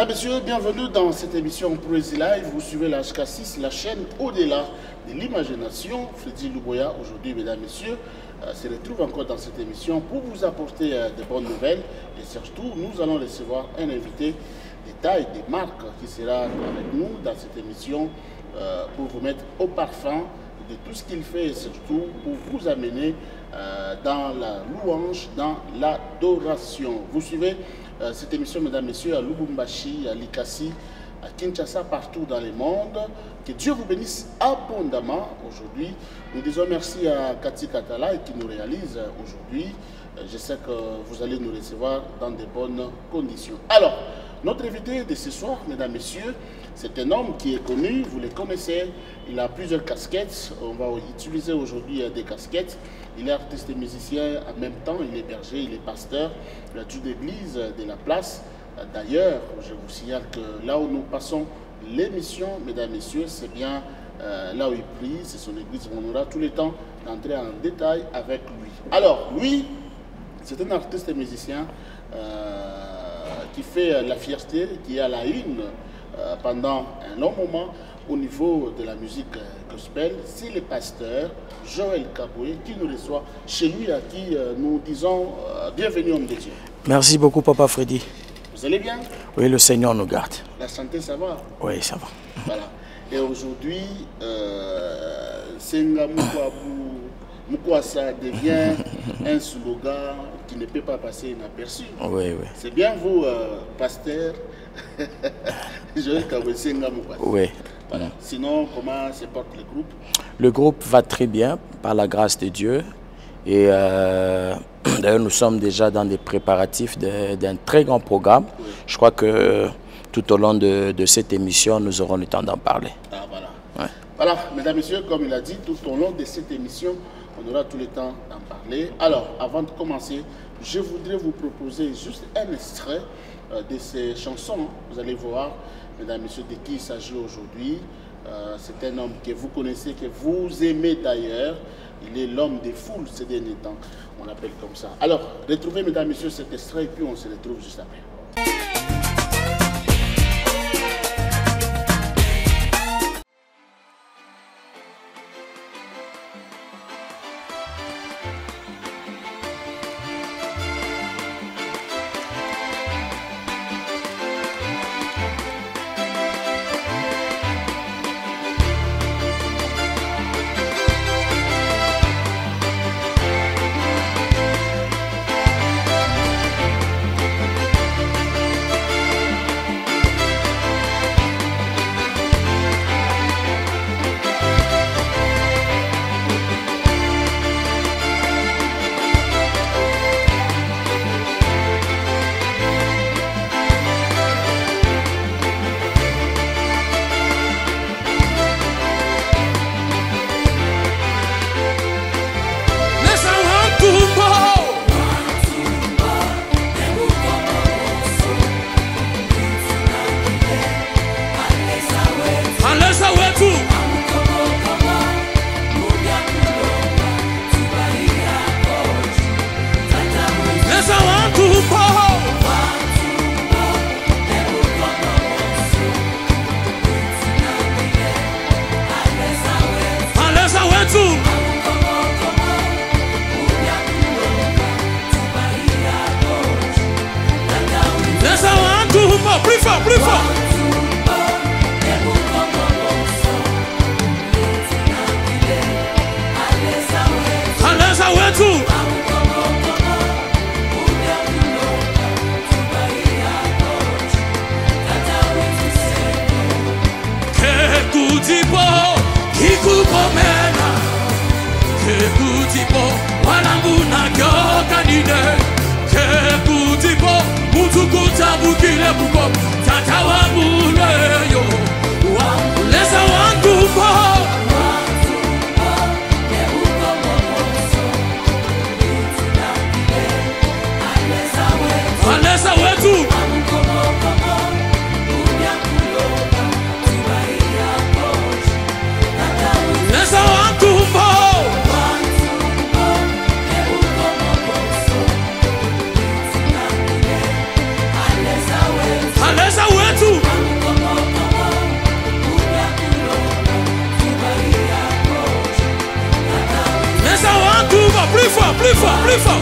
Mesdames, Messieurs, bienvenue dans cette émission Poésie Live. Vous suivez la HK6, la chaîne au-delà de l'imagination. Freddy Luboya, aujourd'hui, Mesdames, Messieurs, se retrouve encore dans cette émission pour vous apporter de bonnes nouvelles. Et surtout, nous allons recevoir un invité de taille, des marques, qui sera avec nous dans cette émission pour vous mettre au parfum de tout ce qu'il fait et surtout pour vous amener dans la louange, dans l'adoration. Vous suivez cette émission, mesdames, messieurs, à Lubumbashi, à Likasi, à Kinshasa, partout dans le monde. Que Dieu vous bénisse abondamment aujourd'hui. Nous disons merci à Cathy Katala qui nous réalise aujourd'hui. Je sais que vous allez nous recevoir dans de bonnes conditions. Alors, notre invité de ce soir, mesdames, messieurs, c'est un homme qui est connu, vous le connaissez, il a plusieurs casquettes, on va utiliser aujourd'hui des casquettes. Il est artiste et musicien en même temps, il est berger, il est pasteur, il a toute l'église de la place. D'ailleurs, je vous signale que là où nous passons l'émission, mesdames, messieurs, c'est bien là où il prie, c'est son église, on aura tout le temps d'entrer en détail avec lui. Alors, lui, c'est un artiste et musicien qui fait la fierté, qui est à la une pendant un long moment au niveau de la musique gospel. C'est le pasteur Joël Kaboué qui nous reçoit chez lui, à qui nous disons bienvenue homme de Dieu. Merci beaucoup Papa Freddy. Vous allez bien? Oui, le Seigneur nous garde. La santé, ça va? Oui, ça va. Voilà. Et aujourd'hui, Senga Mukwasa devient un slogan qui ne peut pas passer inaperçu. Oui, oui. C'est bien vous, pasteur Joël Kaboué Senga Mukwasa. Oui. Voilà. Sinon, comment se porte le groupe? Le groupe va très bien, par la grâce de Dieu. Et d'ailleurs, nous sommes déjà dans des préparatifs d'un très grand programme. Oui. Je crois que tout au long de cette émission, nous aurons le temps d'en parler. Ah, voilà. Ouais. Voilà, mesdames, messieurs, comme il a dit, tout au long de cette émission, on aura tout le temps d'en parler. Alors, avant de commencer, je voudrais vous proposer juste un extrait de ces chansons. Vous allez voir, mesdames, messieurs, de qui il s'agit aujourd'hui. C'est un homme que vous connaissez, que vous aimez d'ailleurs. Il est l'homme des foules ces derniers temps. On l'appelle comme ça. Alors, retrouvez, mesdames, messieurs, cet extrait et puis on se retrouve juste après. Aleza wetu plus fort, plus fort, plus fort.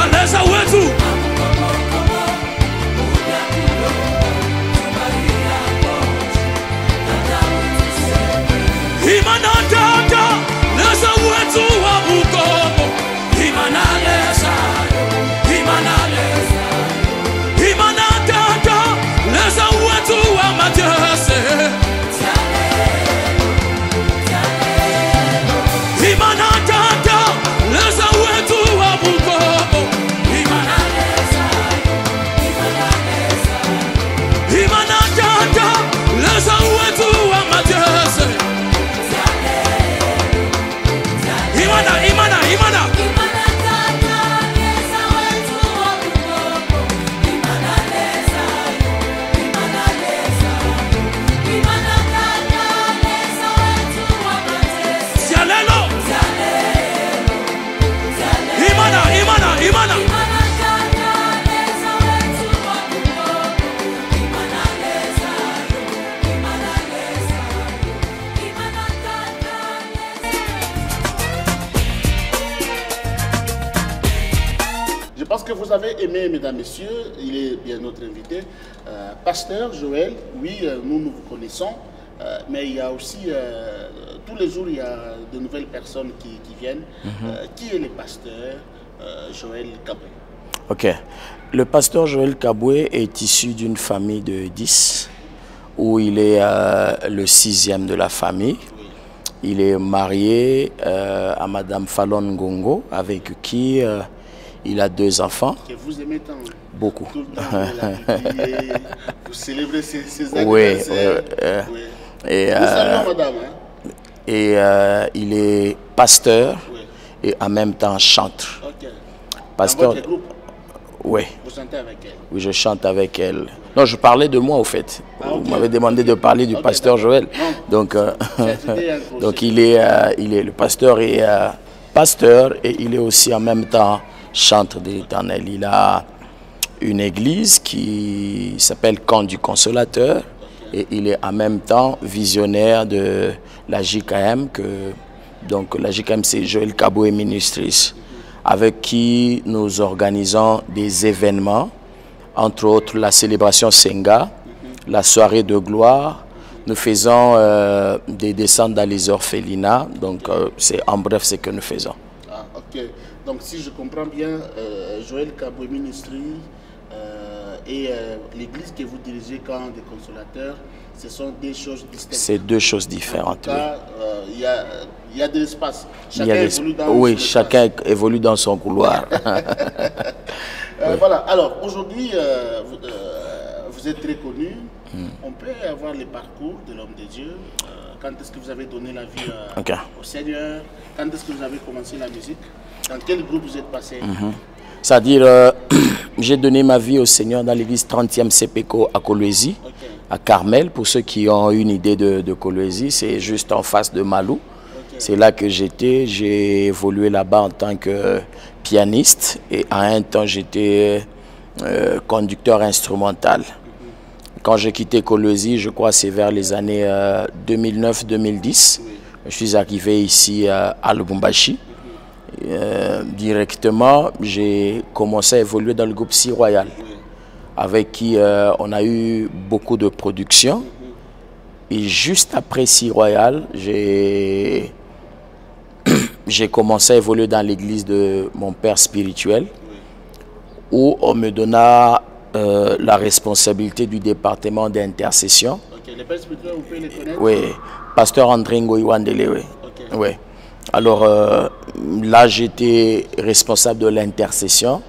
Aleza wetu. Imana tata, leza wetu wa Bukobo. Imana leza, imana leza. Imana tata, leza wetu wa Matese. Imana tata, leza wetu wa Bukobo. Imana leza, imana leza. Imana tata, leza wetu wa Matese. Imana, imana, imana. Imana tata, leza wetu wa Bukobo. Imana leza, imana leza. Imana tata, leza wetu wa Matese. Sialelo. Imana, imana, imana. Imana tata, leza wetu wa Bukobo. Imana leza, imana leza. Imana tata, Je pense que vous avez aimé, mesdames, messieurs, il est bien notre invité, Pasteur Joël. Oui, nous vous connaissons, mais il y a aussi, tous les jours, il y a de nouvelles personnes qui viennent. Qui est le pasteur Joël Kaboué? Ok. Le pasteur Joël Kaboué est issu d'une famille de 10, où il est le 6e de la famille. Oui. Il est marié à Madame Fallon Ngongo, avec qui il a 2 enfants. Que vous aimez tant. Beaucoup. Tout le temps, vous célébrez ces Oui, anniversaires. Oui. Et, Nous saluons madame. Hein? Et il est pasteur, Oui. et en même temps chanteur. Ok. Pasteur, Dans votre groupe, oui, vous chantez avec elle? oui, je chante avec elle. Non, je parlais de moi au fait. Ah, ok. Vous m'avez demandé de parler du Ok, pasteur Joël. Non. Donc, C'était un projet. donc il est le pasteur est pasteur, et il est aussi en même temps chanteur de l'Éternel. Il a une église qui s'appelle Camp du Consolateur, et il est en même temps visionnaire de la JKM, donc la JKM c'est Joël Kaboué Ministries, avec qui nous organisons des événements, entre autres la célébration Senga, la soirée de gloire. Nous faisons des descentes dans les orphelinats, donc c'est en bref ce que nous faisons. Ah, ok. Donc, si je comprends bien, Joël Kaboué Ministries et l'église que vous dirigez, Camp des Consolateurs, ce sont des choses distinctes. C'est 2 choses différentes. En tout cas, il y a de l'espace. Il y a oui, chacun évolue dans son couloir. Voilà. Alors, aujourd'hui, vous êtes très connu. On peut avoir le parcours de l'homme de Dieu. Quand est-ce que vous avez donné la vie au Seigneur? Quand est-ce que vous avez commencé la musique? Dans quel groupe vous êtes passé? C'est-à-dire, j'ai donné ma vie au Seigneur dans l'église 30e CPECO à Kolwezi, à Carmel. Pour ceux qui ont une idée de Kolwezi, c'est juste en face de Malou. C'est là que j'étais. J'ai évolué là-bas en tant que pianiste, et à un temps, j'étais conducteur instrumental. Quand j'ai quitté Kolwezi, je crois que c'est vers les années 2009-2010, je suis arrivé ici à Lubumbashi. Directement, j'ai commencé à évoluer dans le groupe Si Royal, avec qui on a eu beaucoup de production. Et juste après Si Royal, j'ai commencé à évoluer dans l'église de mon père spirituel, où on me donna la responsabilité du département d'intercession. Ok, les pères spirituels, vous pouvez les connaître? Oui, pasteur André Ngoïwandele, oui. Okay. Oui. Alors là, j'étais responsable de l'intercession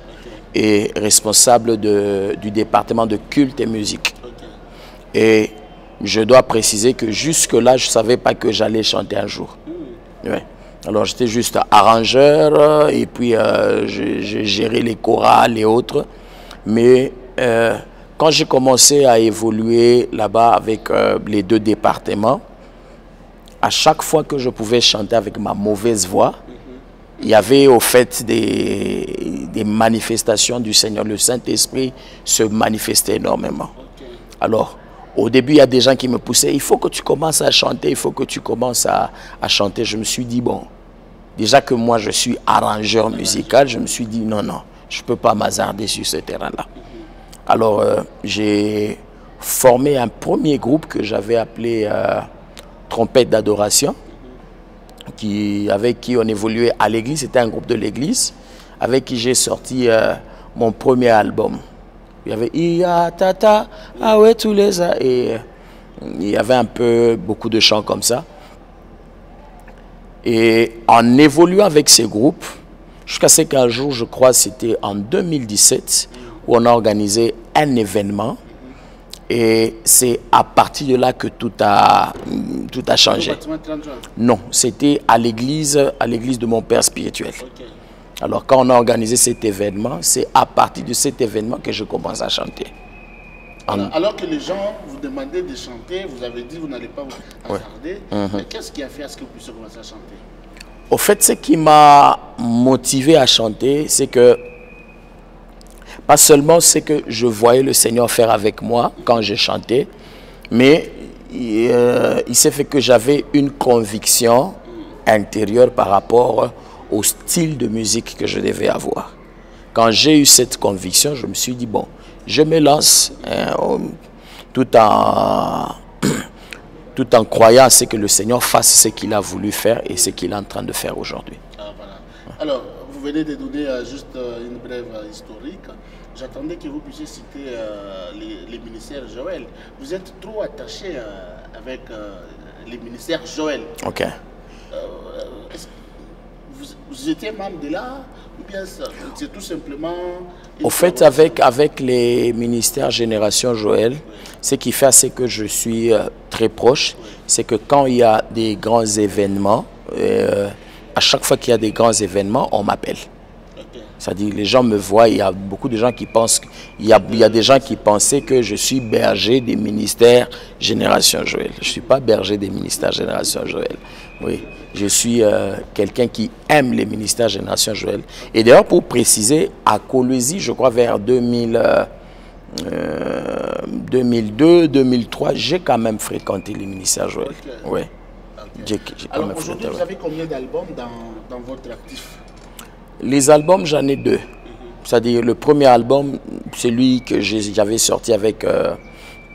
et responsable du département de culte et musique. Et je dois préciser que jusque-là, je ne savais pas que j'allais chanter un jour. Ouais. Alors j'étais juste arrangeur et puis j'ai géré les chorales et autres. Mais quand j'ai commencé à évoluer là-bas avec les 2 départements, à chaque fois que je pouvais chanter avec ma mauvaise voix, il y avait au fait des manifestations du Seigneur. Le Saint-Esprit se manifestait énormément. Alors, Au début, il y a des gens qui me poussaient, il faut que tu commences à chanter, il faut que tu commences à chanter. Je me suis dit, bon, déjà que moi je suis arrangeur musical, je me suis dit, non, non, je ne peux pas m'hasarder sur ce terrain-là. Alors, j'ai formé un premier groupe que j'avais appelé Trompette d'adoration, avec qui on évoluait à l'église. C'était un groupe de l'église, avec qui j'ai sorti mon premier album. Il y avait Ia Tata, ah ouais, tous les ans. Et il y avait un peu beaucoup de chants comme ça. Et en évoluant avec ces groupes, jusqu'à ce qu'un jour, je crois, c'était en 2017, où on a organisé un événement. Et c'est à partir de là que tout a changé. Non, c'était à l'église de mon père spirituel. Okay. Alors quand on a organisé cet événement, c'est à partir de cet événement que je commence à chanter. Alors que les gens vous demandaient de chanter, vous avez dit que vous n'allez pas vous hasarder. Mais qu'est-ce qui a fait à ce que vous puissiez commencer à chanter? Au fait, ce qui m'a motivé à chanter, c'est que pas seulement ce que je voyais le Seigneur faire avec moi quand je chantais, mais il s'est fait que j'avais une conviction intérieure par rapport au style de musique que je devais avoir. Quand j'ai eu cette conviction, je me suis dit, bon, je me lance tout en croyant à ce que le Seigneur fasse ce qu'il a voulu faire et ce qu'il est en train de faire aujourd'hui. Voilà. Alors, vous venez de donner juste une brève historique. J'attendais que vous puissiez citer les ministères Joël. Vous êtes trop attaché avec les ministères Joël. Ok. Vous étiez membre de là ou bien c'est tout simplement... Au fait, avec les ministères Génération Joël, ce qui fait c'est que je suis très proche, c'est que quand il y a des grands événements, à chaque fois qu'il y a des grands événements, on m'appelle. C'est-à-dire, les gens me voient, il y a beaucoup de gens qui pensent, il y a des gens qui pensaient que je suis berger des ministères Génération Joël. Je ne suis pas berger des ministères Génération Joël. Oui, je suis quelqu'un qui aime les ministères Génération Joël. Et d'ailleurs, pour préciser, à Colosie, je crois vers 2002, 2003, j'ai quand même fréquenté les ministères Joël. Okay. Oui. Okay. Alors aujourd'hui, vous avez combien d'albums dans votre actif? Les albums, j'en ai deux. C'est-à-dire, le premier album, celui que j'avais sorti avec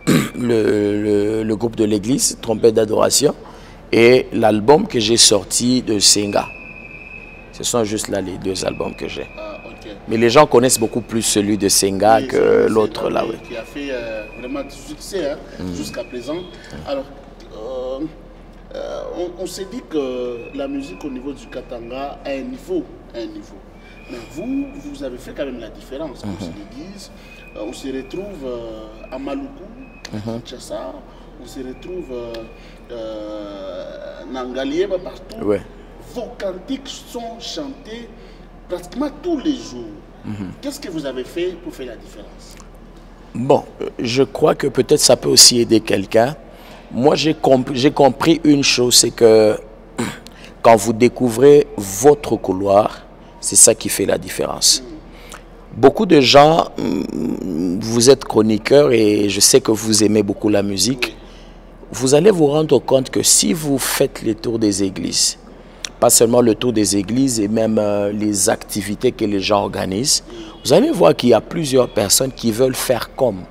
le groupe de l'église, Trompette d'adoration, et l'album que j'ai sorti de Senga. Ce sont juste là les deux albums que j'ai. Okay. Mais les gens connaissent beaucoup plus celui de Senga que l'autre là. Oui. Qui a fait vraiment du succès jusqu'à présent. Alors, on s'est dit que la musique au niveau du Katanga a un niveau. Mais vous avez fait quand même la différence. On se l'église, on se retrouve à Maluku, Kinshasa, on se retrouve à Nangalieba, partout. Ouais. Vos cantiques sont chantés pratiquement tous les jours. Qu'est-ce que vous avez fait pour faire la différence? Bon, je crois que peut-être ça peut aussi aider quelqu'un. Moi, j'ai compris une chose, c'est que quand vous découvrez votre couloir, c'est ça qui fait la différence. Beaucoup de gens, vous êtes chroniqueurs et je sais que vous aimez beaucoup la musique. Vous allez vous rendre compte que si vous faites les tours des églises, pas seulement le tour des églises et même les activités que les gens organisent, vous allez voir qu'il y a plusieurs personnes qui veulent faire comme.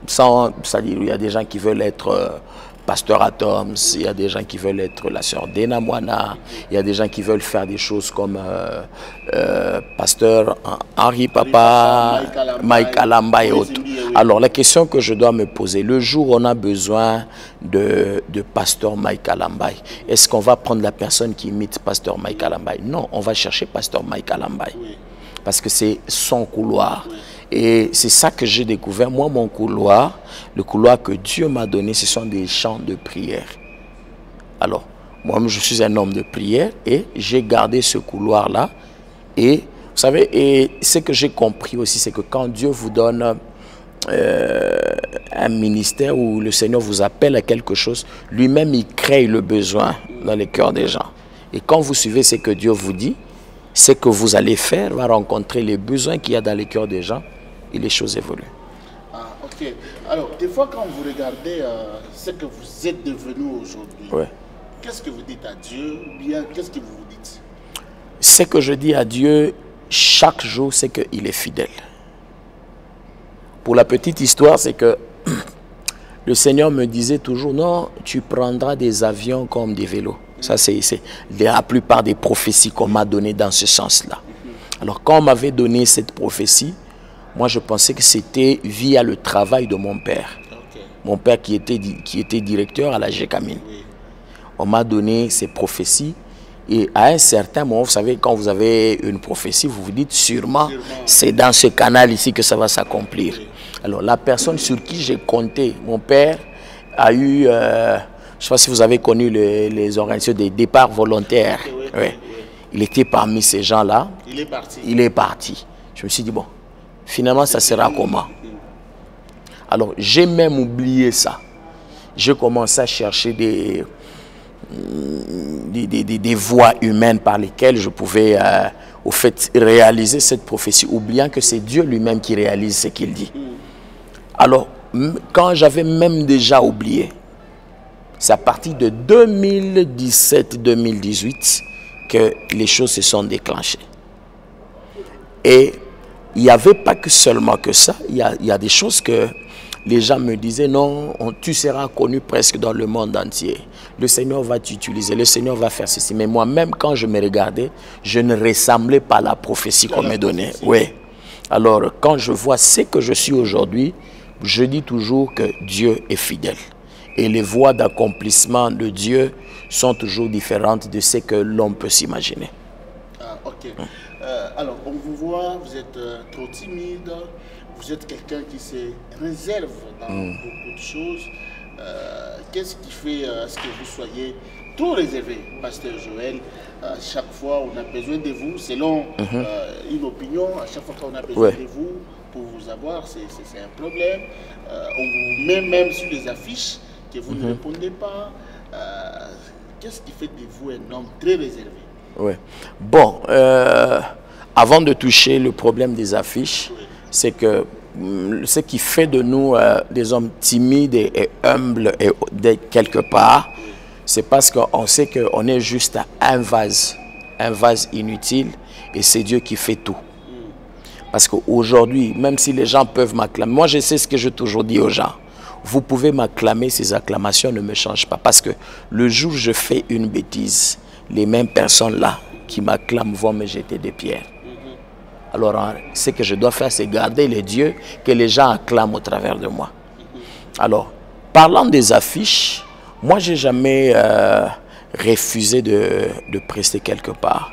C'est-à-dire, il y a des gens qui veulent être pasteur Atoms, il y a des gens qui veulent être la sœur Dena Moana, il y a des gens qui veulent faire des choses comme pasteur Henri Papa, Mike Alamba et autres. Alors la question que je dois me poser, le jour où on a besoin de pasteur Mike Alamba, est-ce qu'on va prendre la personne qui imite pasteur Mike Alamba? Non, on va chercher pasteur Mike Alamba parce que c'est son couloir. Et c'est ça que j'ai découvert. Moi, mon couloir, le couloir que Dieu m'a donné, ce sont des chants de prière. Alors, moi, je suis un homme de prière et j'ai gardé ce couloir-là. Et vous savez, et ce que j'ai compris aussi, c'est que quand Dieu vous donne un ministère où le Seigneur vous appelle à quelque chose, lui-même, il crée le besoin dans les cœurs des gens. Et quand vous suivez ce que Dieu vous dit, ce que vous allez faire va rencontrer les besoins qu'il y a dans les cœurs des gens et les choses évoluent. Ah, ok. Ok. Alors, des fois, quand vous regardez ce que vous êtes devenu aujourd'hui, Ouais. qu'est-ce que vous dites à Dieu ou bien qu'est-ce que vous vous dites? Ce que je dis à Dieu chaque jour, c'est qu'il est fidèle. Pour la petite histoire, c'est que le Seigneur me disait toujours, non, tu prendras des avions comme des vélos. Ça, c'est la plupart des prophéties qu'on m'a données dans ce sens-là. Alors, quand on m'avait donné cette prophétie, moi, je pensais que c'était via le travail de mon père. Ok. Mon père qui était directeur à la GECAMINE. Oui. On m'a donné ces prophéties. Et à un certain moment, vous savez, quand vous avez une prophétie, vous vous dites sûrement, c'est dans ce canal ici que ça va s'accomplir. Alors, la personne sur qui j'ai compté, mon père a eu, je ne sais pas si vous avez connu les organisations des départs volontaires. Oui, Ouais. oui. Il était parmi ces gens-là. Il est parti. Il est parti. Je me suis dit, bon, finalement, ça sera comment? Alors, j'ai même oublié ça. J'ai commencé à chercher des voies humaines par lesquelles je pouvais, au fait, réaliser cette prophétie, oubliant que c'est Dieu lui-même qui réalise ce qu'il dit. Alors, quand j'avais même déjà oublié, c'est à partir de 2017-2018 que les choses se sont déclenchées. Et il n'y avait pas que seulement que ça, il y a des choses que les gens me disaient, non, tu seras connu presque dans le monde entier. Le Seigneur va t'utiliser, le Seigneur va faire ceci. Mais moi-même, quand je me regardais, je ne ressemblais pas à la prophétie qu'on me donnait. Oui. Alors, quand je vois ce que je suis aujourd'hui, je dis toujours que Dieu est fidèle. Et les voies d'accomplissement de Dieu sont toujours différentes de ce que l'on peut s'imaginer. Ah, ok. Alors, on vous voit, vous êtes trop timide, vous êtes quelqu'un qui se réserve dans beaucoup de choses. Qu'est-ce qui fait ce que vous soyez trop réservé, Pasteur Joël? Chaque fois, on a besoin de vous, selon une opinion, à chaque fois qu'on a besoin de vous pour vous avoir, c'est un problème. On vous met même sur les affiches que vous ne répondez pas. Qu'est-ce qui fait de vous un homme très réservé? Oui. Bon, avant de toucher le problème des affiches, c'est que ce qui fait de nous des hommes timides et humbles et quelque part, c'est parce qu'on sait qu'on est juste un vase inutile et c'est Dieu qui fait tout. Parce qu'aujourd'hui, même si les gens peuvent m'acclamer, moi je sais ce que je toujours dis aux gens. Vous pouvez m'acclamer, ces acclamations ne me changent pas. Parce que le jour où je fais une bêtise, les mêmes personnes-là qui m'acclament vont me jeter des pierres. Alors, ce que je dois faire, c'est garder les dieux que les gens acclament au travers de moi. Alors, parlant des affiches, moi, je n'ai jamais refusé de prester quelque part.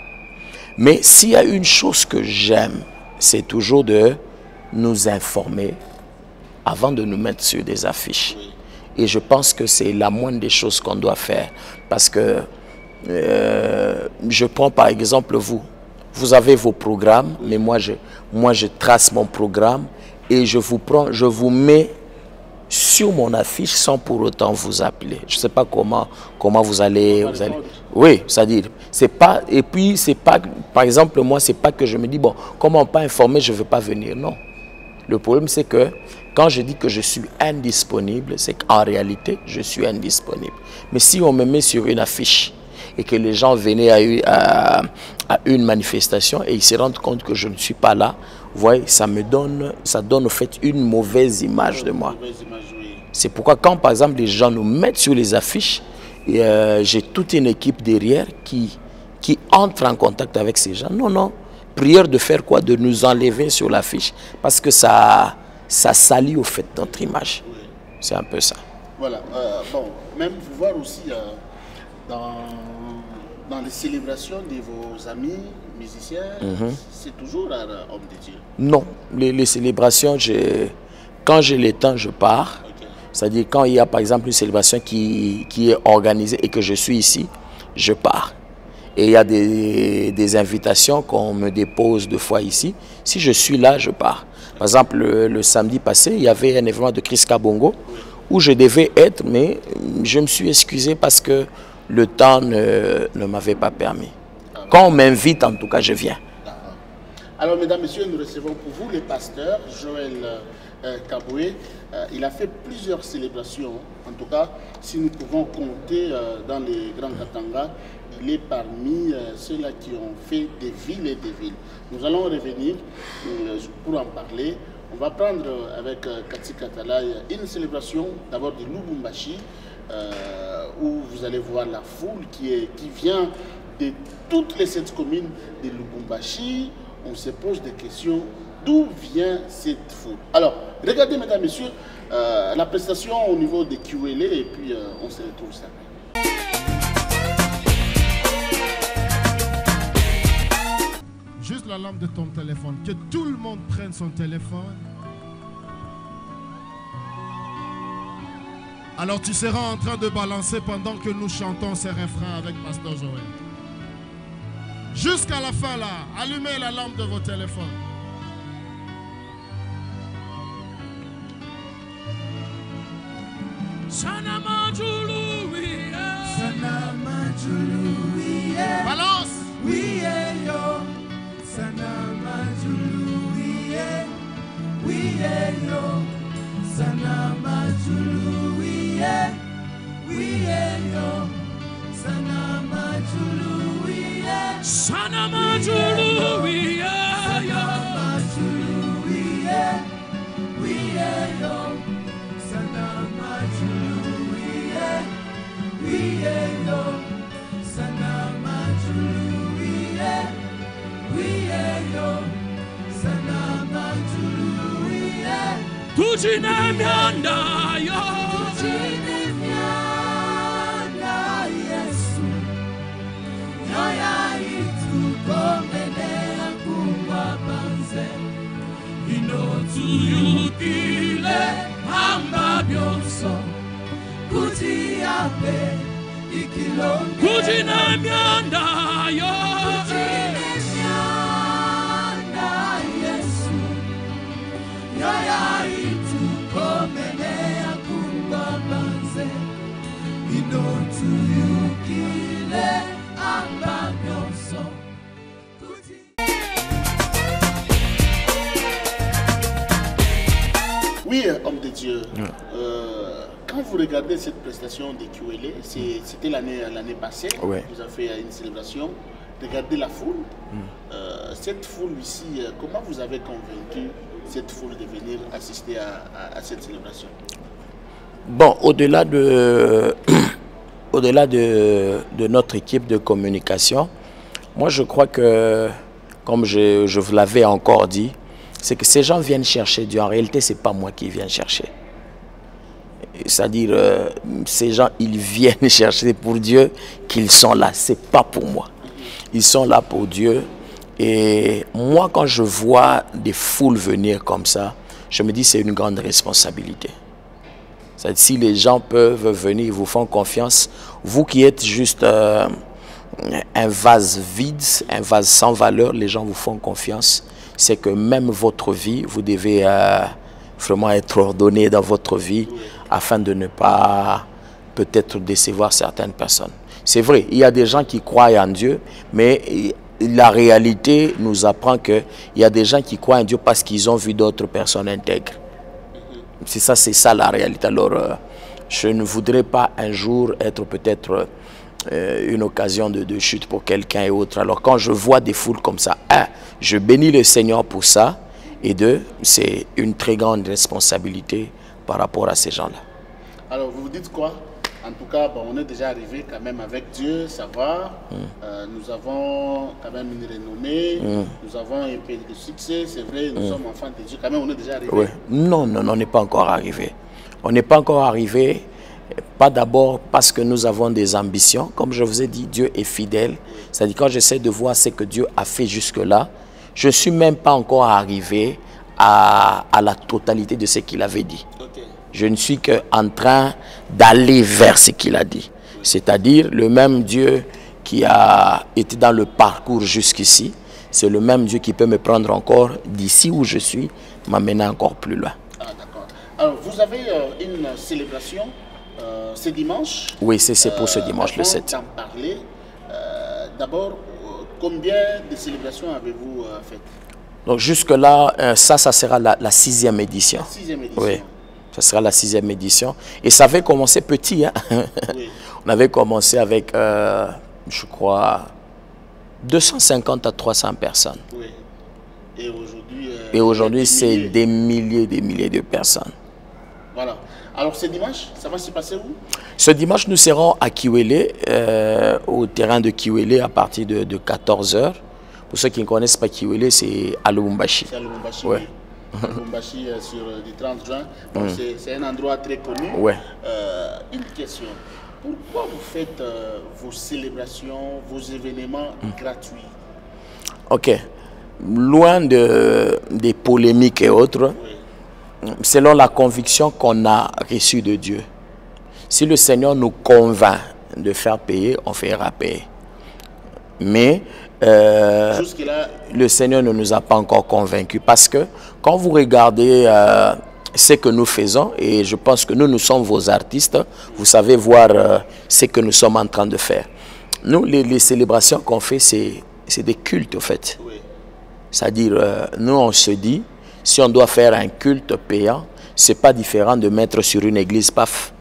Mais s'il y a une chose que j'aime, c'est toujours de nous informer avant de nous mettre sur des affiches. Et je pense que c'est la moindre des choses qu'on doit faire. Parce que je prends par exemple vous avez vos programmes, mais moi je trace mon programme et je vous mets sur mon affiche sans pour autant vous appeler. Je ne sais pas comment vous allez. Oui, c'est-à-dire, c'est pas, et puis c'est pas, par exemple, moi, c'est pas que je me dis, bon, comment pas informer, je ne veux pas venir. Non. Le problème, c'est que quand je dis que je suis indisponible, c'est qu'en réalité, je suis indisponible. Mais si on me met sur une affiche et que les gens venaient à une manifestation et ils se rendent compte que je ne suis pas là, vous voyez, ça donne au fait une mauvaise image de moi. C'est pourquoi quand par exemple les gens nous mettent sur les affiches, j'ai toute une équipe derrière qui entre en contact avec ces gens. Non, non, prière de faire quoi? De nous enlever sur l'affiche parce que ça salit au fait notre image. C'est un peu ça. Voilà. Bon, même vous voir aussi dans les célébrations de vos amis musiciens, c'est toujours un homme de Dieu. Non, les célébrations, quand j'ai le temps, je pars. C'est-à-dire quand il y a par exemple une célébration qui est organisée et que je suis ici, je pars. Et il y a des invitations qu'on me dépose 2 fois ici. Si je suis là, je pars. Par exemple, le samedi passé, il y avait un événement de Chris Kabongo où je devais être, mais je me suis excusé parce que le temps ne m'avait pas permis. Quand on m'invite, en tout cas, je viens. Alors, mesdames, messieurs, nous recevons pour vous le pasteur Joël Kaboué. Il a fait plusieurs célébrations. En tout cas, si nous pouvons compter dans les grands Katanga, il est parmi ceux-là qui ont fait des villes et des villes. Nous allons revenir pour en parler. On va prendre avec Kati Katalaï une célébration d'abord de Lubumbashi, où vous allez voir la foule qui vient de toutes les 7 communes de Lubumbashi. On se pose des questions, d'où vient cette foule? Alors, regardez, mesdames, messieurs, la prestation au niveau de QLA et puis on se retrouve ça. Juste la lampe de ton téléphone, que tout le monde prenne son téléphone. Alors tu seras en train de balancer pendant que nous chantons ces refrains avec Pasteur Joël. Jusqu'à la fin là, allumez la lampe de vos téléphones. Balance. Tujine mianda yo, Tujine mianda Yesu, Yoya itu komenea kumba banze, inotu yukile hamba bionso, kuti ape ikilonge. Tujine mianda yo, Tujine mianda Yesu, Yoya itu komenea kumba banze, inotu yukile hamba bionso. Oui, homme de Dieu. Quand vous regardez cette prestation de QLA, c'était l'année passée, Ouais. vous avez fait une célébration. Regardez la foule. Cette foule ici, comment vous avez convaincu cette foule de venir assister à cette célébration? Bon, au-delà de notre équipe de communication, moi je crois que, comme je vous l'avais encore dit, c'est que ces gens viennent chercher Dieu. En réalité, ce n'est pas moi qui viens chercher. C'est-à-dire, ces gens, ils viennent chercher pour Dieu qu'ils sont là. Ce n'est pas pour moi. Ils sont là pour Dieu. Et moi, quand je vois des foules venir comme ça, je me dis c'est une grande responsabilité. C'est-à-dire, si les gens peuvent venir, ils vous font confiance, vous qui êtes juste un vase vide, un vase sans valeur, les gens vous font confiance. C'est que même votre vie, vous devez vraiment être ordonné dans votre vie afin de ne pas peut-être décevoir certaines personnes. C'est vrai, il y a des gens qui croient en Dieu, mais la réalité nous apprend qu'il y a des gens qui croient en Dieu parce qu'ils ont vu d'autres personnes intègres. C'est ça la réalité. Alors, je ne voudrais pas un jour être peut-être une occasion de chute pour quelqu'un et autre. Alors, quand je vois des foules comme ça, je bénis le Seigneur pour ça. Et deux, c'est une très grande responsabilité par rapport à ces gens-là. Alors, vous vous dites quoi? En tout cas, bon, on est déjà arrivé quand même avec Dieu, ça va. Nous avons quand même une renommée, nous avons un peu de succès, c'est vrai, nous sommes enfants de Dieu, quand même on est déjà arrivé. Ouais. Non, on n'est pas encore arrivé. On n'est pas encore arrivé, pas d'abord parce que nous avons des ambitions. Comme je vous ai dit, Dieu est fidèle. C'est-à-dire quand j'essaie de voir ce que Dieu a fait jusque-là, je ne suis même pas encore arrivé à la totalité de ce qu'il avait dit. Okay. Je ne suis qu'en train d'aller vers ce qu'il a dit. C'est-à-dire le même Dieu qui a été dans le parcours jusqu'ici, c'est le même Dieu qui peut me prendre encore d'ici où je suis, m'amener encore plus loin. Ah, d'accord. Alors, vous avez une célébration ce dimanche. Oui, c'est pour ce dimanche, le 7. D'abord, combien de célébrations avez-vous faites? Donc jusque-là, ça sera la 6e édition. La 6e édition. Oui, ça sera la 6e édition. Et ça avait commencé petit. Hein? Oui. On avait commencé avec, je crois, 250 à 300 personnes. Oui. Et aujourd'hui, c'est des milliers de personnes. Voilà. Alors, ce dimanche, ça va se passer où? Ce dimanche, nous serons à Kiwele, au terrain de Kiwele, à partir de 14 h. Pour ceux qui ne connaissent pas Kiwele, c'est à Lubumbashi. C'est à Lubumbashi, ouais. Oui. Lubumbashi sur le 30 juin. C'est un endroit très connu. Ouais. Une question. Pourquoi vous faites vos célébrations, vos événements gratuits? Ok. Loin des polémiques et autres, oui, selon la conviction qu'on a reçue de Dieu, si le Seigneur nous convainc de faire payer, on fera payer. Mais le Seigneur ne nous a pas encore convaincus, parce que quand vous regardez ce que nous faisons, et je pense que nous sommes vos artistes, vous savez voir ce que nous sommes en train de faire. Nous, les célébrations qu'on fait, c'est des cultes, en fait. Oui. C'est-à-dire, nous, on se dit, si on doit faire un culte payant, ce n'est pas différent de mettre sur une église, paf.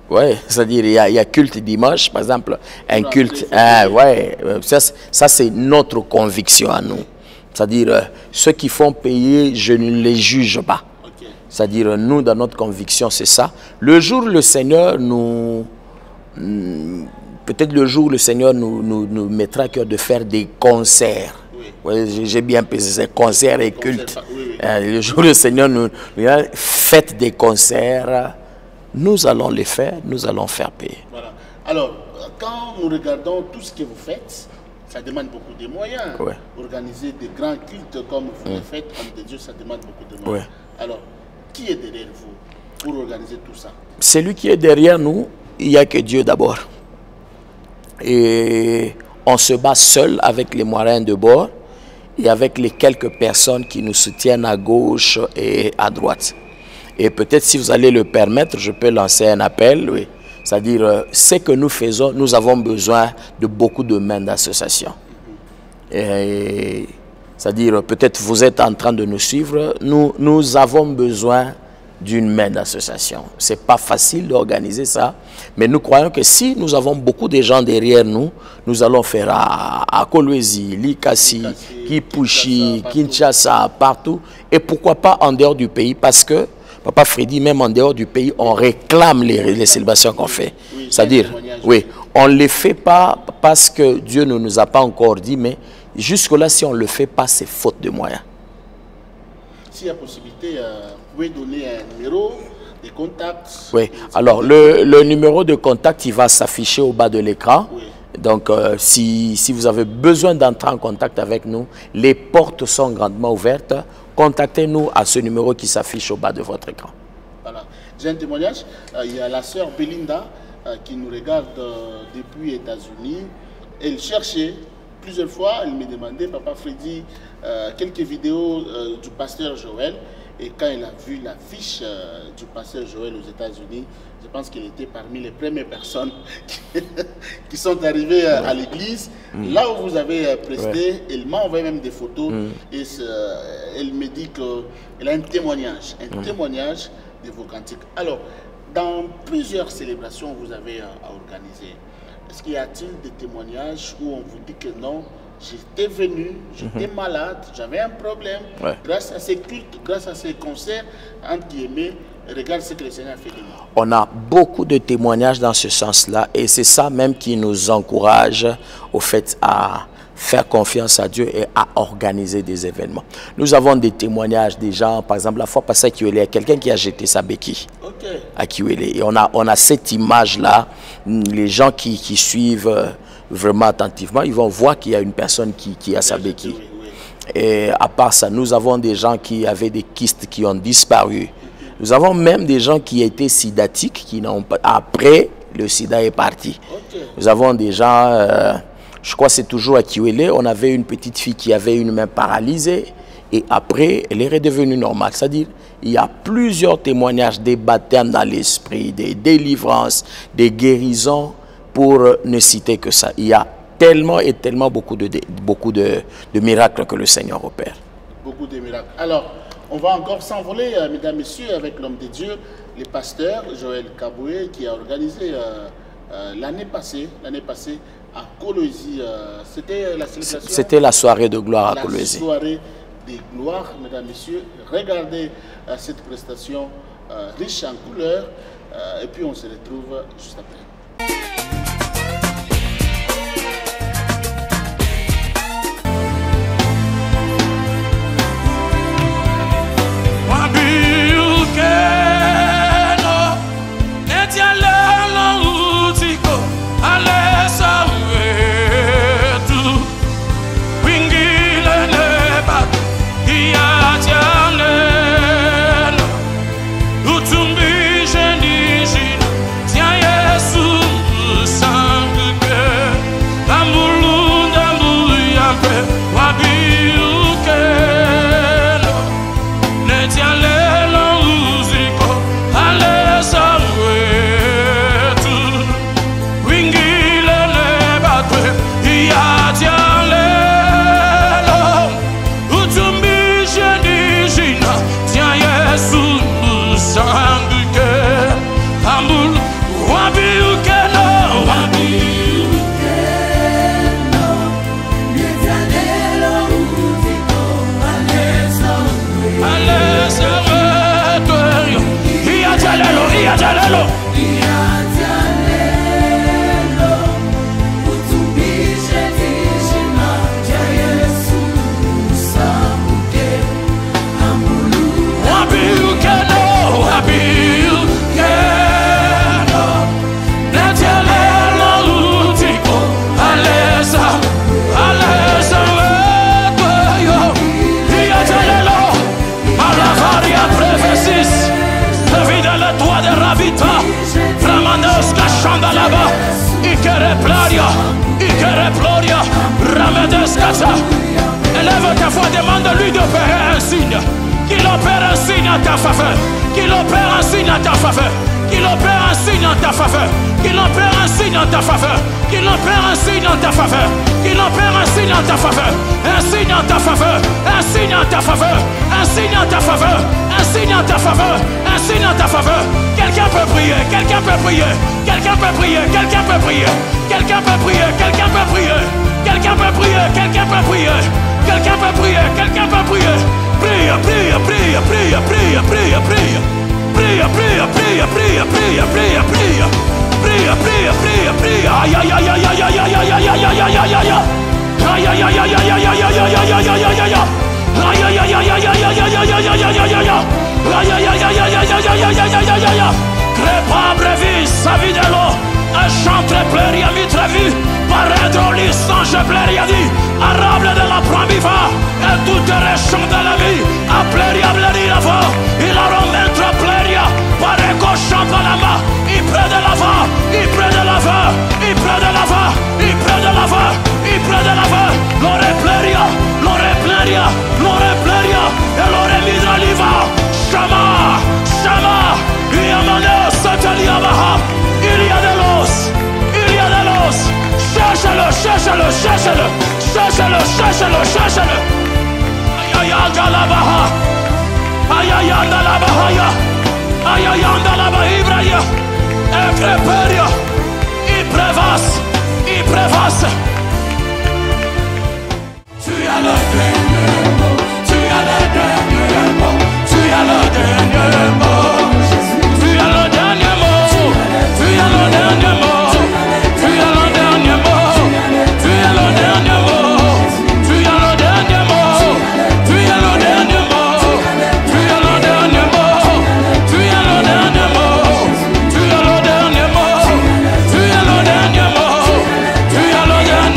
Oui, c'est-à-dire, il y a culte dimanche, par exemple, un culte. Ouais, ça c'est notre conviction à nous. C'est-à-dire, ceux qui font payer, je ne les juge pas. Okay. C'est-à-dire, nous, dans notre conviction, c'est ça. Le jour où le Seigneur nous... Peut-être le jour où le Seigneur nous mettra à cœur de faire des concerts. Oui, j'ai bien pesé, c'est concerts et cultes. Oui, oui. Le jour où le Seigneur nous fait des concerts, nous allons les faire, nous allons faire payer. Voilà. Alors, quand nous regardons tout ce que vous faites, ça demande beaucoup de moyens. Ouais. Organiser des grands cultes comme vous le faites, comme de Dieu, ça demande beaucoup de moyens. Ouais. Alors, qui est derrière vous pour organiser tout ça? Celui qui est derrière nous, il n'y a que Dieu d'abord. Et on se bat seul avec les moyens de bord et avec les quelques personnes qui nous soutiennent à gauche et à droite. Et peut-être si vous allez le permettre, je peux lancer un appel. Oui. C'est-à-dire, ce que nous faisons, nous avons besoin de beaucoup de mains d'association. C'est-à-dire, peut-être vous êtes en train de nous suivre, nous avons besoin d'une main d'association. Ce n'est pas facile d'organiser ça, mais nous croyons que si nous avons beaucoup de gens derrière nous, nous allons faire à Kolwezi, Likasi, Kipushi, Kinshasa, partout, et pourquoi pas en dehors du pays, parce que, Papa Freddy, même en dehors du pays, on réclame les célébrations qu'on fait. C'est-à-dire, oui, on ne les fait pas parce que Dieu ne nous a pas encore dit, mais jusque-là, si on ne le fait pas, c'est faute de moyens. S'il y a possibilité, vous pouvez donner un numéro, des contacts. Oui, alors le numéro de contact, il va s'afficher au bas de l'écran. Oui. Donc, si vous avez besoin d'entrer en contact avec nous, les portes sont grandement ouvertes. Contactez-nous à ce numéro qui s'affiche au bas de votre écran. Voilà. J'ai un témoignage. Il y a la sœur Belinda qui nous regarde depuis les États-Unis. Elle cherchait plusieurs fois, elle me demandait, Papa Freddy, quelques vidéos du pasteur Joël. Et quand elle a vu l'affiche du pasteur Joël aux États-Unis, je pense qu'elle était parmi les premières personnes qui sont arrivées à l'église. Là où vous avez presté, elle m'a envoyé même des photos. Et elle me dit qu'elle a un témoignage de vos cantiques. Alors, dans plusieurs célébrations que vous avez à organiser, est-ce qu'il y a-t-il des témoignages où on vous dit que non, j'étais venu, j'étais malade, j'avais un problème, grâce à ces cultes, grâce à ces concerts, entre guillemets, regarde ce que le Seigneur a fait de nous. On a beaucoup de témoignages dans ce sens-là, et c'est ça même qui nous encourage au fait à faire confiance à Dieu et à organiser des événements. Nous avons des témoignages des gens, par exemple, la fois passée à Kiwele, il y a quelqu'un qui a jeté sa béquille à Kiwele. Et on a cette image-là, les gens qui suivent vraiment attentivement, ils vont voir qu'il y a une personne qui a sa béquille. Et à part ça, nous avons des gens qui avaient des kystes qui ont disparu. Nous avons même des gens qui étaient sidatiques, qui n'ont pas... Après, le sida est parti. Nous avons des gens... je crois que c'est toujours à Kiwele, on avait une petite fille qui avait une main paralysée et après, elle est redevenue normale. C'est-à-dire, il y a plusieurs témoignages, des baptêmes dans l'esprit, des délivrances, des guérisons, pour ne citer que ça. Il y a tellement et tellement beaucoup de miracles que le Seigneur opère. beaucoup de miracles. Alors, on va encore s'envoler, mesdames, messieurs, avec l'homme de Dieu, le pasteur Joël Kaboué, qui a organisé l'année passée à Kolwezi. C'était la célébration. C'était la soirée de gloire à Kolwezi. La soirée de gloire, mesdames, messieurs. Regardez cette prestation riche en couleurs. Et puis on se retrouve juste après. Élève ta foi, demande-lui d'opérer un signe. Qu'il opère un signe en ta faveur. Qu'il opère un signe en ta faveur. Qu'il opère un signe en ta faveur. Qu'il opère un signe en ta faveur. Qu'il opère un signe en ta faveur. Qu'il opère un signe en ta faveur. Un signe en ta faveur. Un signe en ta faveur. Un signe en ta faveur. Un signe en ta faveur. Un signe en ta faveur. Quelqu'un peut prier. Quelqu'un peut prier. Quelqu'un peut prier. Quelqu'un peut prier. Quelqu'un peut prier. Quelqu'un peut prier. Quelqu'un peut prier, quelqu'un peut prier, quelqu'un peut prier, quelqu'un peut prier. Prie, prie, prie, prie, prie, prie, prie. Prie, prie, prie, prie, prie, prie, prie. Prie, prie, prie, prie. Aïe aïe aïe aïe aïe aïe aïe aïe aïe aïe aïe aïe aïe. Aïe aïe aïe aïe aïe aïe aïe aïe aïe aïe aïe aïe aïe. Aïe aïe aïe aïe aïe aïe aïe aïe aïe aïe aïe aïe aïe. Aïe aïe aïe aïe aïe aïe aïe aïe aïe aïe aïe aïe. Crepa brevis savidelo. Chantre pleria mitre vu. Paredro licence pleria di. Arable de la pramiva. Et tout est champ de la vie. A pleria bleria va. Il a remettre pleria. Pareco chante la main. Il près de la va. Il près de la va. Il près de la va. Il près de la va. Il près de la va. L'ore pleria. L'ore pleria. L'ore pleria. Et l'ore midra liva. Shama. Shama. Yamane sataliabaha. Il y a de l'os. Il y a de l'os. Cherche-le, cherche-le, cherche-le. Cherche-le, cherche-le, cherche-le. Aïe aïe galabaha. Aïe aïe andalabahaya. Aïe aïe andalabahibraya. Ekreperia. Il prévasse. Il prévasse. Tu as le dernier mot. Tu as le dernier mot. Tu as le dernier mot. Tu as le dernier mot. Tu as le dernier mot. Tu as le dernier mot. Tu as le dernier mot. Tu as le dernier mot. Tu as le dernier mot. Tu as le dernier mot. Tu as le dernier mot. Tu as le dernier mot. Tu as le dernier mot. Tu as le dernier mot.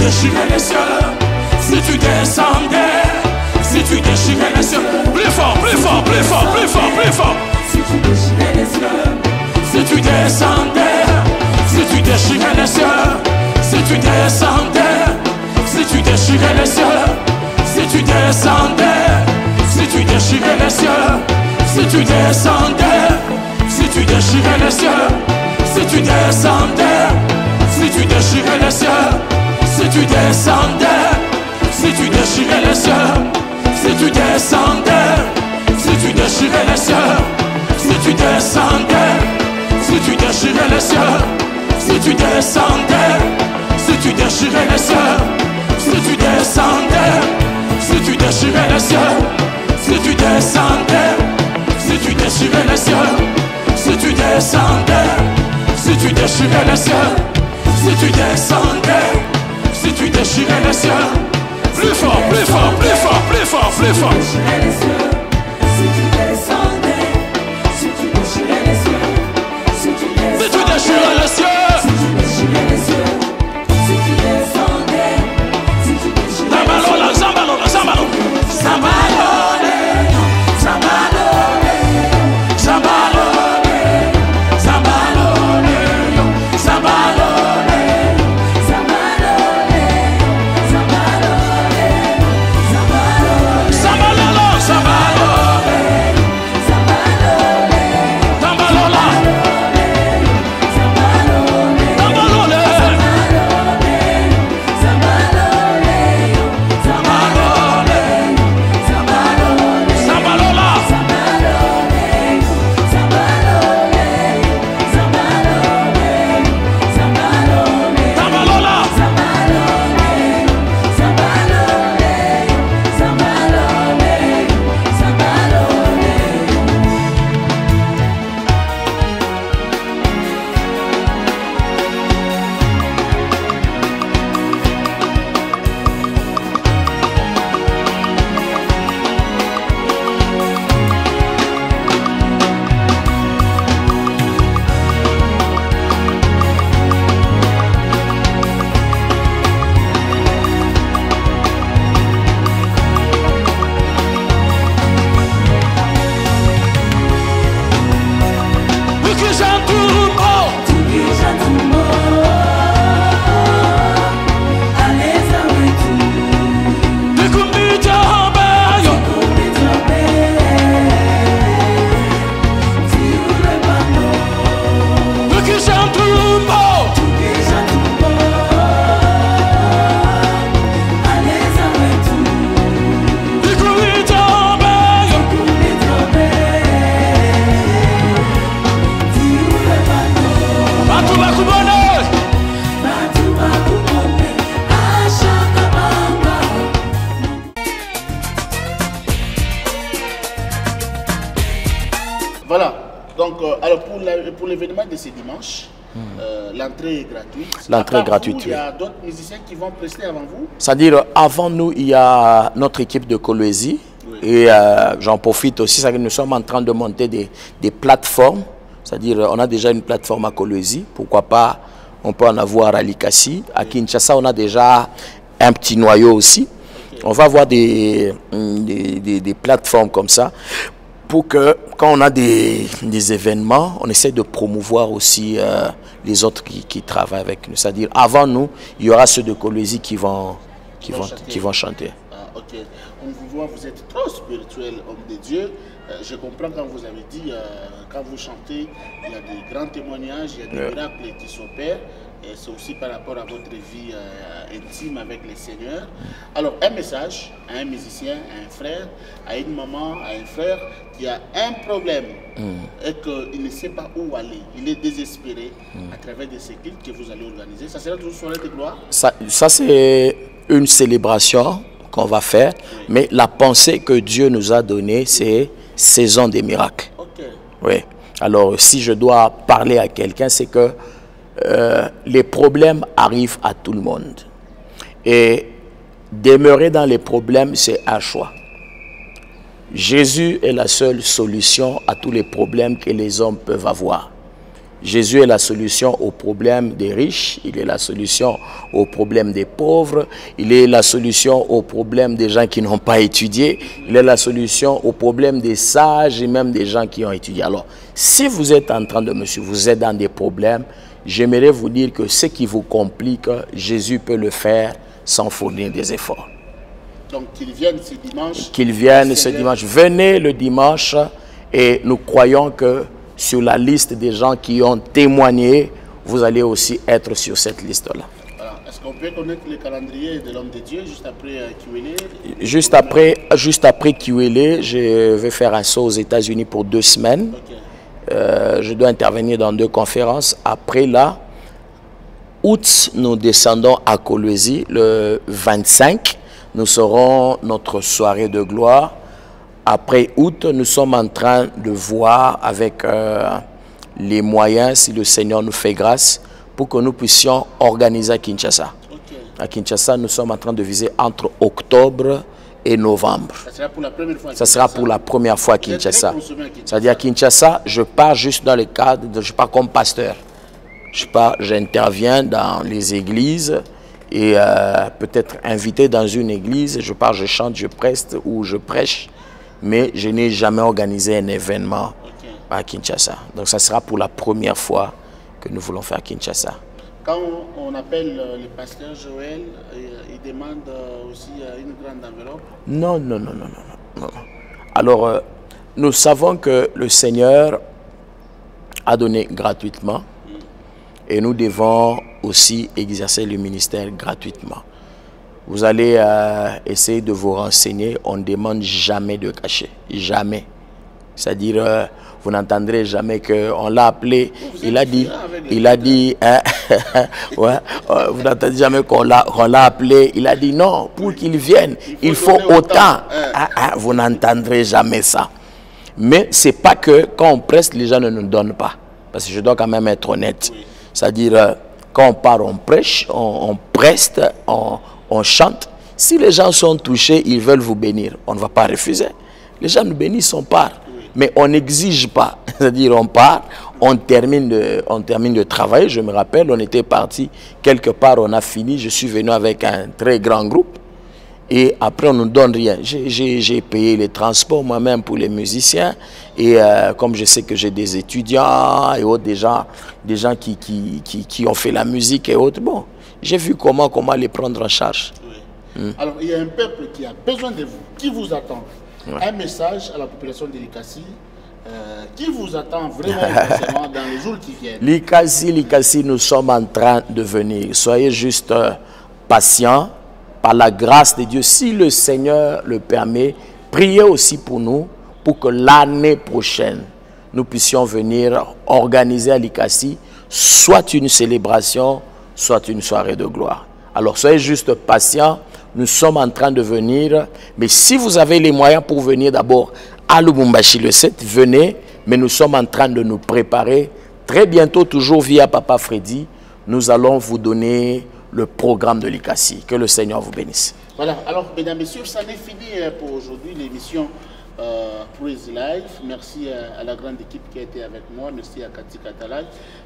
déchirais les cieux, si tu descendais, si tu déchirais les cieux, plus fort, plus fort, plus fort, plus fort, plus fort. Si tu déchirais les cieux, si tu descendais, si tu déchirais les cieux, si tu descendais, si tu déchirais les cieux, si tu descendais, si tu déchirais les cieux, si tu descendais, si tu déchirais les cieux, si tu descendais, si tu déchirais les cieux, si tu descendais, si tu déchirais les cieux, si tu descendais, si tu déchirais les cieux, si tu descendais, si tu déchirais les cieux, si tu descendais, si tu déchirais les cieux, si tu descendais, si tu déchirais les cieux, si tu descendais, si tu déchirais les cieux, si tu descendais, si tu déchirais les cieux, si tu descendais, si tu déchirais les cieux, plus fort, plus fort, plus fort, plus fort, plus fort. Si tu descendais, si tu déchirais les cieux, si tu déchirais les cieux, si tu déchirais les cieux, si tu descendais, si tu déchirais les cieux. Zambalola, zambalola, zambalola, zambalole, zambalole, zambalole, zambalole, zambalole, zambalole, zambalole, zambalole, zambalolo, zambalole, zambalole, zambalola, zambalole, zambalole, Voilà. Donc, alors pour l'événement de ce dimanche, l'entrée est gratuite. L'entrée est gratuite, Il y a d'autres musiciens qui vont prester avant vous? C'est-à-dire, avant nous, il y a notre équipe de Kolwezi. Oui. Et j'en profite aussi, c'est que nous sommes en train de monter des plateformes. C'est-à-dire, on a déjà une plateforme à Kolwezi. Pourquoi pas, on peut en avoir à Likasi. À Kinshasa, on a déjà un petit noyau aussi. Okay. On va avoir des plateformes comme ça pour que, quand on a des événements, on essaie de promouvoir aussi les autres qui travaillent avec nous. C'est-à-dire, avant nous, il y aura ceux de Kolwezi qui vont chanter. Ah, ok. On vous voit, vous êtes trop spirituel, homme de Dieu. Je comprends quand vous avez dit, quand vous chantez, il y a des grands témoignages, il y a des miracles qui s'opèrent. C'est aussi par rapport à votre vie intime avec le Seigneur. Alors, un message à un musicien, à un frère, à une maman, à un frère qui a un problème et qu'il ne sait pas où aller. Il est désespéré à travers des cycles que vous allez organiser. Ça sera toujours soirée de gloire? Ça c'est une célébration qu'on va faire, mais la pensée que Dieu nous a donnée, c'est saison des miracles. Okay. Oui. Alors, si je dois parler à quelqu'un, c'est que les problèmes arrivent à tout le monde. Et demeurer dans les problèmes, c'est un choix. Jésus est la seule solution à tous les problèmes que les hommes peuvent avoir. Jésus est la solution aux problèmes des riches, il est la solution aux problèmes des pauvres, il est la solution aux problèmes des gens qui n'ont pas étudié, il est la solution aux problèmes des sages et même des gens qui ont étudié. Alors, si vous êtes en train de vous êtes dans des problèmes, j'aimerais vous dire que ce qui vous complique, Jésus peut le faire sans fournir des efforts. Donc qu'ils viennent ce dimanche. Qu'ils viennent ce dimanche. Venez le dimanche et nous croyons que sur la liste des gens qui ont témoigné, vous allez aussi être sur cette liste-là. Est-ce qu'on peut connaître le calendrier de l'homme de Dieu juste après QLA? Juste après QLA, je vais faire un saut aux États-Unis pour 2 semaines. Okay. Je dois intervenir dans 2 conférences. Après là, août, nous descendons à Kolwezi le 25. Nous serons notre soirée de gloire. Après août, nous sommes en train de voir avec les moyens, si le Seigneur nous fait grâce, pour que nous puissions organiser à Kinshasa. Okay. À Kinshasa, nous sommes en train de viser entre octobre et novembre. Ça sera pour la première fois à Kinshasa. Ça sera pour la première fois à Kinshasa. C'est-à-dire à Kinshasa, je pars juste dans le cadre, je pars comme pasteur. J'interviens dans les églises et peut-être invité dans une église, je pars, je chante, je preste ou je prêche. Mais je n'ai jamais organisé un événement à Kinshasa. Donc ça sera pour la première fois que nous voulons faire Kinshasa. Quand on appelle le pasteur Joël, il demande aussi une grande enveloppe? Non. Alors, nous savons que le Seigneur a donné gratuitement et nous devons aussi exercer le ministère gratuitement. Vous allez essayer de vous renseigner, on ne demande jamais de cachet, jamais. C'est-à-dire, vous n'entendrez jamais qu'on l'a appelé, il a dit, hein, ouais, vous n'entendez jamais qu'on l'a appelé, il a dit non, pour qu'il vienne, il faut autant. Vous n'entendrez jamais ça. Mais ce n'est pas que quand on presse, les gens ne nous donnent pas. Parce que je dois quand même être honnête. C'est-à-dire, quand on part, on prêche, on preste, on chante. Si les gens sont touchés, ils veulent vous bénir. On ne va pas refuser. Les gens nous bénissent, on part. Mais on n'exige pas. C'est-à-dire, on part, on termine de travailler. Je me rappelle, on était parti quelque part, on a fini. Je suis venu avec un très grand groupe. Et après, on ne nous donne rien. J'ai payé les transports moi-même pour les musiciens. Et comme je sais que j'ai des étudiants et autres, des gens qui ont fait la musique et autres, bon, j'ai vu comment les prendre en charge. Oui. Alors, il y a un peuple qui a besoin de vous, qui vous attend. Ouais. Un message à la population de Likasi, qui vous attend vraiment dans les jours qui viennent. Likasi, nous sommes en train de venir. Soyez juste patients. Par la grâce de Dieu, si le Seigneur le permet, priez aussi pour nous, pour que l'année prochaine, nous puissions venir organiser à Likasi soit une célébration, soit une soirée de gloire. Alors soyez juste patients, nous sommes en train de venir, mais si vous avez les moyens pour venir d'abord à Lubumbashi le 7, venez, mais nous sommes en train de nous préparer. Très bientôt, toujours via Papa Freddy, nous allons vous donner le programme de Likasi. Que le Seigneur vous bénisse. Voilà, alors mesdames et messieurs, ça n'est fini pour aujourd'hui l'émission Praise Life. Merci à la grande équipe qui a été avec moi. Merci à Cathy Katalay.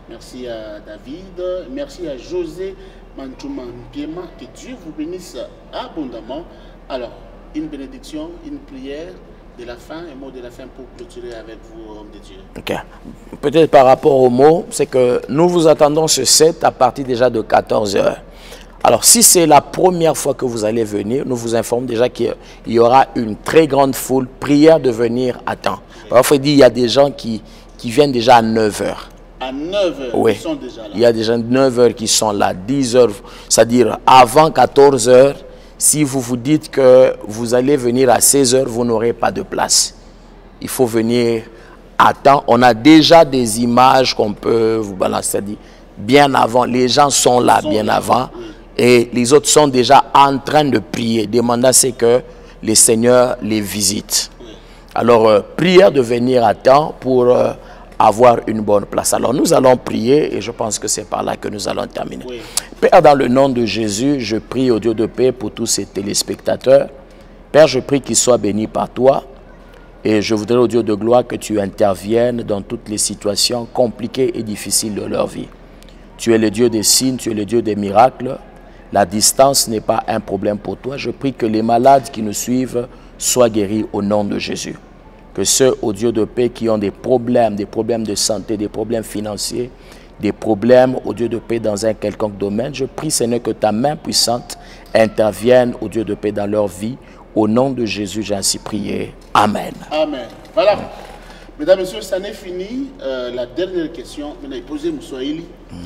Merci à David. Merci à José Manchouma Mpiema. Que Dieu vous bénisse abondamment. Alors, une bénédiction, une prière de la fin, un mot de la fin pour clôturer avec vous, homme de Dieu. Ok. Peut-être par rapport au mot, c'est que nous vous attendons ce 7 à partir déjà de 14 h. Alors, si c'est la première fois que vous allez venir, nous vous informons déjà qu'il y aura une très grande foule. Prière de venir à temps. Parfois, il dit il y a des gens qui viennent déjà à 9 h. À 9 h, oui. Ils sont déjà là. Il y a déjà 9 h qui sont là, 10 h, c'est-à-dire avant 14 h. Si vous vous dites que vous allez venir à 16 h, vous n'aurez pas de place. Il faut venir à temps. On a déjà des images qu'on peut vous balancer, c'est-à-dire bien avant. Les gens sont là bien avant. Oui. Et les autres sont déjà en train de prier, demandant à ce que le Seigneur les visite. Oui. Alors, prière de venir à temps pour avoir une bonne place. Alors, nous allons prier et je pense que c'est par là que nous allons terminer. Oui. Père, dans le nom de Jésus, je prie au Dieu de paix pour tous ces téléspectateurs. Père, je prie qu'ils soient bénis par toi. Et je voudrais au Dieu de gloire que tu interviennes dans toutes les situations compliquées et difficiles de leur vie. Tu es le Dieu des signes, tu es le Dieu des miracles. La distance n'est pas un problème pour toi. Je prie que les malades qui nous suivent soient guéris au nom de Jésus. Que ceux, au Dieu de paix, qui ont des problèmes de santé, des problèmes financiers, des problèmes, au Dieu de paix, dans un quelconque domaine, je prie, Seigneur, que ta main puissante intervienne, au Dieu de paix, dans leur vie. Au nom de Jésus, j'ai ainsi prié. Amen. Amen. Voilà. Mesdames, Messieurs, ça n'est fini. La dernière question, posez Moussoaili,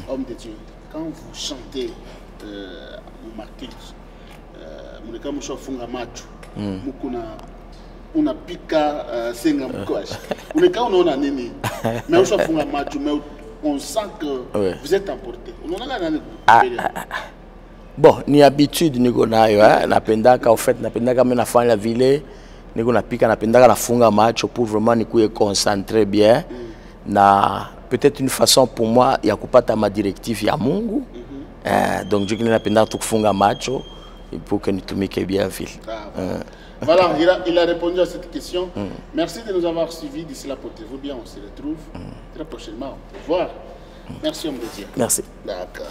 homme de Dieu. Quand vous chantez Martyrs, Mouneka Moussa Funga Machu, Mukuna, Una Pika Senga Mukwash. Mouneka on a nini. Mais Moussa Funga Machu, mais on sent que vous êtes emporté. On a bon, ni habitude niko nayo, napendaka au fait napendaka mimi nafanya la vile niko napika napendaka nafunga macho pour vraiment nikuye concentrer bien na peut-être une façon pour moi ya kupata ma directive ya Mungu. Donc je napendaka tu kufunga macho pour que nitumike bien vile. Voilà, il a répondu à cette question. Merci de nous avoir suivis. D'ici là, portez-vous bien. On se retrouve très prochainement. Au revoir. Merci, homme de Dieu. Merci. D'accord.